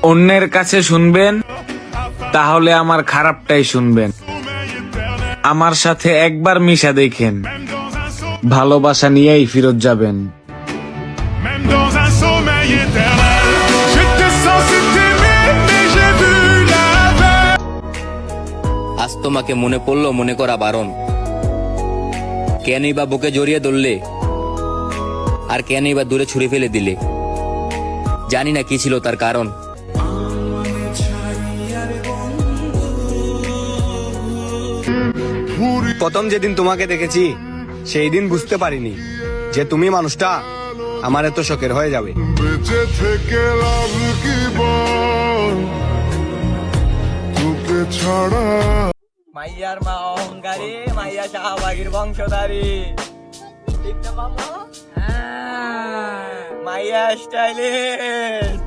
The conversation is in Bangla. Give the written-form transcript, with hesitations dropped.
অন্যের কাছে শুনবেন তাহলে আমার খারাপটাই শুনবেন। আমার সাথে একবার মিশা দেখেন, ভালোবাসা নিয়েই ফিরত যাবেন। Même dans un sommeil éternel, j'étais censé t'aimer, mais j'ai vu la veille. আজ তোমাকে মনে পড়লো মনে করা বারণ, কেনই বা বুকে জড়িয়ে ধরলে, আর কেনই বা দূরে ছুঁড়ে ফেলে দিলে। জানি না কি ছিল তার কারণ। প্রথম যেদিন তোমাকে দেখেছি সেই দিন বুঝতে পারিনি যে তুমি মানুষটা আমার এত শখের হয়ে যাবে। বেঁচে থেকে লাভ কি বল, তোকে ছাড়া মাইয়ার মা অহংকারী, মাইয়া শাহবাগীর বংশধারী। ঠিক না মামা? মাইয়া স্টাইলিশ।